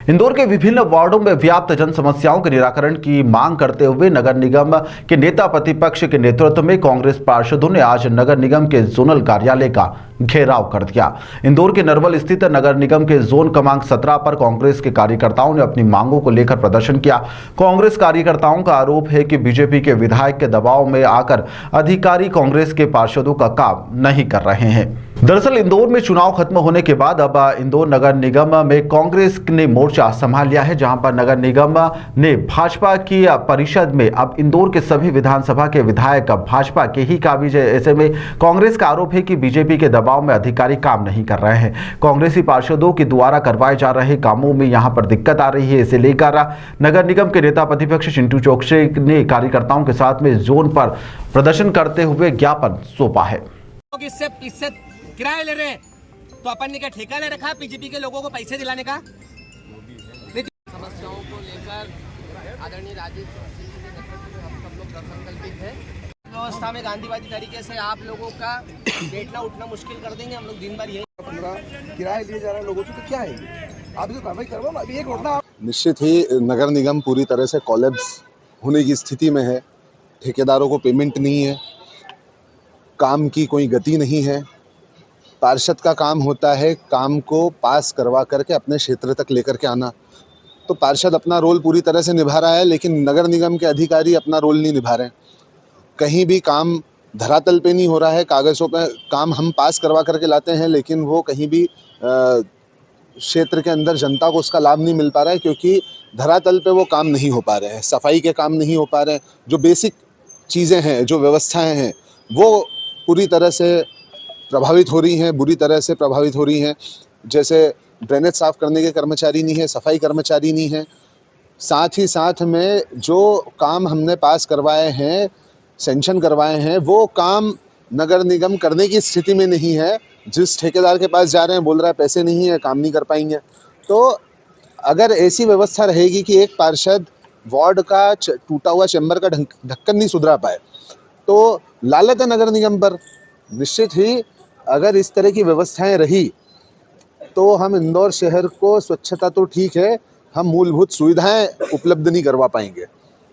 इंदौर के विभिन्न वार्डों में व्याप्त जन समस्याओं के निराकरण की मांग करते हुए नगर निगम के नेता प्रतिपक्ष के नेतृत्व में कांग्रेस पार्षदों ने आज नगर निगम के जोनल कार्यालय का घेराव कर दिया। इंदौर के नरवल स्थित नगर निगम के जोन क्रमांक 17 पर कांग्रेस के कार्यकर्ताओं ने अपनी मांगों को लेकर प्रदर्शन किया। कांग्रेस कार्यकर्ताओं का आरोप है कि बीजेपी के विधायक के दबाव में आकर अधिकारी कांग्रेस के पार्षदों का काम नहीं कर रहे हैं। दरअसल इंदौर में चुनाव खत्म होने के बाद अब इंदौर नगर निगम में कांग्रेस ने मोर्चा संभाल लिया है, जहां पर नगर निगम ने भाजपा की परिषद में अब इंदौर के सभी विधानसभा के विधायक भाजपा के ही काबिज है। ऐसे में कांग्रेस का आरोप है कि बीजेपी के दबाव में अधिकारी काम नहीं कर रहे हैं। कांग्रेसी पार्षदों के द्वारा करवाए जा रहे कामों में यहां पर दिक्कत आ रही है। इसे लेकर नगर निगम के नेता प्रतिपक्ष चिंटू चौकसे ने कार्यकर्ताओं के साथ में जोन पर प्रदर्शन करते हुए ज्ञापन सौंपा है। इससे किराया ले रहे हैं तो अपन ने क्या ठेका ले रखा बीजेपी के लोगों को पैसे दिलाने का। समस्याओं को लेकर आदरणीय राजेश सिंह जी के नेतृत्व में हम सब लोग संकल्पित हैं। व्यवस्था में गांधीवादी तरीके से आप लोगों का बैठना उठना मुश्किल कर देंगे। हम लोग दिन भर यही 15 किराए लिए जा रहे हैं लोगों से, तो क्या है आप जो कार्रवाई करवाओ। अभी एक घटना निश्चित ही नगर निगम पूरी तरह से कोलैप्स होने की स्थिति में है। ठेकेदारों को पेमेंट नहीं है, काम की कोई गति नहीं है। पार्षद का काम होता है काम को पास करवा करके अपने क्षेत्र तक लेकर के आना, तो पार्षद अपना रोल पूरी तरह से निभा रहा है, लेकिन नगर निगम के अधिकारी अपना रोल नहीं निभा रहे। कहीं भी काम धरातल पे नहीं हो रहा है। कागज़ों पे काम हम पास करवा करके लाते हैं, लेकिन वो कहीं भी क्षेत्र के अंदर जनता को उसका लाभ नहीं मिल पा रहा है, क्योंकि धरातल पे वो काम नहीं हो पा रहे हैं। सफाई के काम नहीं हो पा रहे हैं। जो बेसिक चीज़ें हैं, जो व्यवस्थाएं हैं, वो पूरी तरह से प्रभावित हो रही हैं, बुरी तरह से प्रभावित हो रही हैं। जैसे ड्रेनेज साफ़ करने के कर्मचारी नहीं है, सफाई कर्मचारी नहीं है। साथ ही साथ में जो काम हमने पास करवाए हैं, सेंक्शन करवाए हैं, वो काम नगर निगम करने की स्थिति में नहीं है। जिस ठेकेदार के पास जा रहे हैं बोल रहा है पैसे नहीं है, काम नहीं कर पाएंगे। तो अगर ऐसी व्यवस्था रहेगी कि एक पार्षद वार्ड का टूटा हुआ चैम्बर का ढक्कन नहीं सुधरा पाए, तो लालत है नगर निगम पर। निश्चित ही अगर इस तरह की व्यवस्थाएं रही तो हम इंदौर शहर को स्वच्छता तो ठीक है, हम मूलभूत सुविधाएं उपलब्ध नहीं करवा पाएंगे,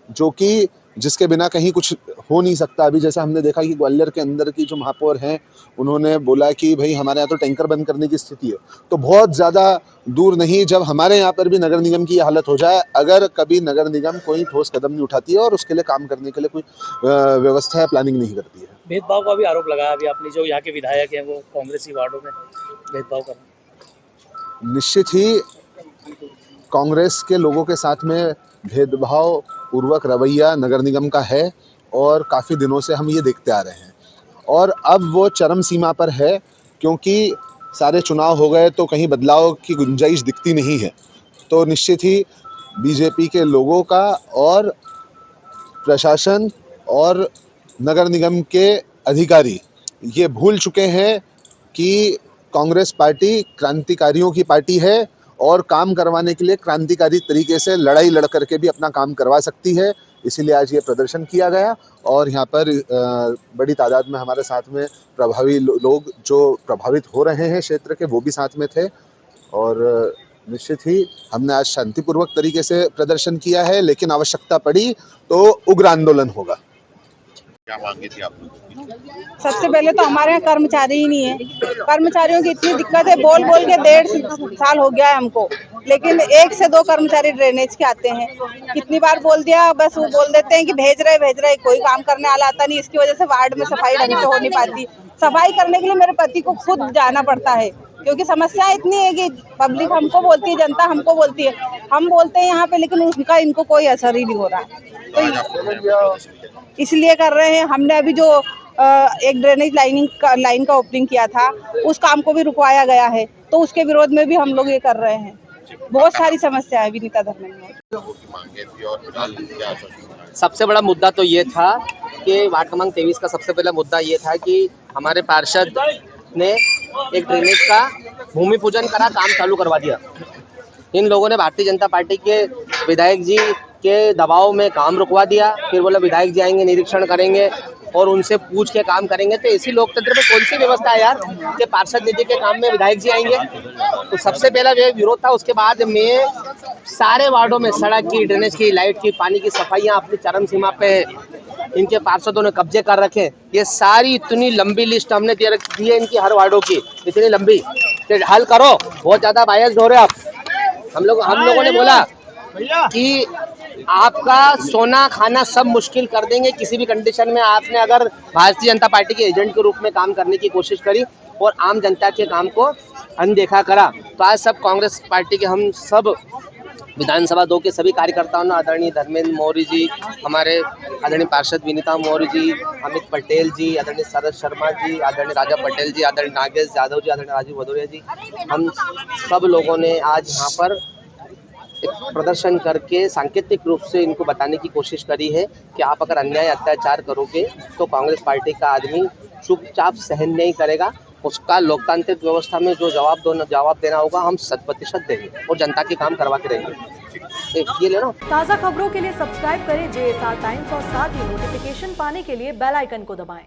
जो कि जिसके बिना कहीं कुछ हो नहीं सकता। अभी जैसा हमने देखा कि ग्वालियर के अंदर की जो महापौर हैं, उन्होंने बोला कि भाई हमारे यहाँ तो टैंकर बंद करने की स्थिति है। तो बहुत ज़्यादा दूर नहीं, जब हमारे यहाँ पर भी नगर निगम की हालत हो जाए, अगर कभी नगर निगम कोई ठोस कदम नहीं उठाती है और उसके लिए काम करने के लिए कोई व्यवस्था या प्लानिंग नहीं करती है। भेदभाव का भी आरोप लगाया अभी आपने, जो यहाँ के विधायक हैं वो कांग्रेसी वार्डों में भेदभाव कर। निश्चित ही कांग्रेस के लोगों के साथ में भेदभाव पूर्वक रवैया नगर निगम का है, और काफ़ी दिनों से हम ये देखते आ रहे हैं, और अब वो चरम सीमा पर है, क्योंकि सारे चुनाव हो गए तो कहीं बदलाव की गुंजाइश दिखती नहीं है। तो निश्चित ही बीजेपी के लोगों का और प्रशासन और नगर निगम के अधिकारी ये भूल चुके हैं कि कांग्रेस पार्टी क्रांतिकारियों की पार्टी है, और काम करवाने के लिए क्रांतिकारी तरीके से लड़ाई लड़ करके भी अपना काम करवा सकती है। इसीलिए आज ये प्रदर्शन किया गया, और यहाँ पर बड़ी तादाद में हमारे साथ में प्रभावी लोग जो प्रभावित हो रहे हैं क्षेत्र के, वो भी साथ में थे। और निश्चित ही हमने आज शांतिपूर्वक तरीके से प्रदर्शन किया है, लेकिन आवश्यकता पड़ी तो उग्र आंदोलन होगा। क्या मांगे थी आप लोगों की? सबसे पहले तो हमारे यहाँ कर्मचारी ही नहीं है। कर्मचारियों की इतनी दिक्कत है, बोल बोल के 1.5 साल हो गया है हमको, लेकिन 1 से 2 कर्मचारी ड्रेनेज के आते हैं। कितनी बार बोल दिया, बस वो बोल देते हैं कि भेज रहे, कोई काम करने वाला आता नहीं। इसकी वजह से वार्ड में सफाई ढंग से हो नहीं पाती। सफाई करने के लिए मेरे पति को खुद जाना पड़ता है, क्योंकि समस्या इतनी है कि पब्लिक हमको बोलती है, जनता हमको बोलती है, हम बोलते हैं यहाँ पे, लेकिन उनका इनको कोई असर ही नहीं हो रहा है। तो इसलिए कर रहे हैं। हमने अभी जो एक ड्रेनेज लाइन का ओपनिंग किया था, उस काम को भी रुकवाया गया है, तो उसके विरोध में भी हम लोग ये कर रहे हैं। बहुत सारी समस्या है विनीता धर्मेंद्र। सबसे बड़ा मुद्दा तो ये था कि वार्ड क्रमांक 23 का सबसे पहला मुद्दा ये था कि हमारे पार्षद ने एक ड्रेनेज का भूमि पूजन करा, काम चालू करवा दिया। इन लोगों ने भारतीय जनता पार्टी के विधायक जी के दबाव में काम रुकवा दिया। फिर बोला विधायक जी आएंगे, निरीक्षण करेंगे और उनसे पूछ के काम करेंगे। तो इसी लोकतंत्र में कौन सी व्यवस्था है यार कि पार्षद निधि के काम में विधायक जी आएंगे? तो सबसे पहला विरोध था। उसके बाद में सारे वार्डों में सड़क की, ड्रेनेज की, लाइट की, पानी की सफाइयाँ अपनी चरम सीमा पे है। इनके पार्षदों ने कब्जे कर रखे। ये सारी इतनी लंबी लिस्ट हमने दी है इनकी, हर वार्डों की इतनी लंबी कि हल करो। बहुत ज्यादा बायस्ड हो रहे आप। हम लोगों ने बोला कि आपका सोना खाना सब मुश्किल कर देंगे किसी भी कंडीशन में। आपने अगर भारतीय जनता पार्टी के एजेंट के रूप में काम करने की कोशिश करी और आम जनता के काम को अनदेखा करा, तो आज सब कांग्रेस पार्टी के हम सब विधानसभा 2 के सभी कार्यकर्ताओं ने, आदरणीय धर्मेंद्र मौर्य जी, हमारे आदरणीय पार्षद विनीता मौर्य जी, अमित पटेल जी, आदरणीय शरद शर्मा जी, आदरणीय राजा पटेल जी, आदरणीय नागेश यादव जी, आदरणीय राजीव भदौरिया जी, हम सब लोगों ने आज यहाँ पर एक प्रदर्शन करके सांकेतिक रूप से इनको बताने की कोशिश करी है कि आप अगर अन्याय अत्याचार करोगे तो कांग्रेस पार्टी का आदमी चुपचाप सहन नहीं करेगा। उसका लोकतांत्रिक व्यवस्था में जो जवाब देना होगा हम 100% देंगे और जनता के काम करवा के रहेंगे। ये ले लो। ताज़ा खबरों के लिए सब्सक्राइब करें JSR टाइम्स और साथ ही नोटिफिकेशन पाने के लिए बेल आइकन को दबाएं।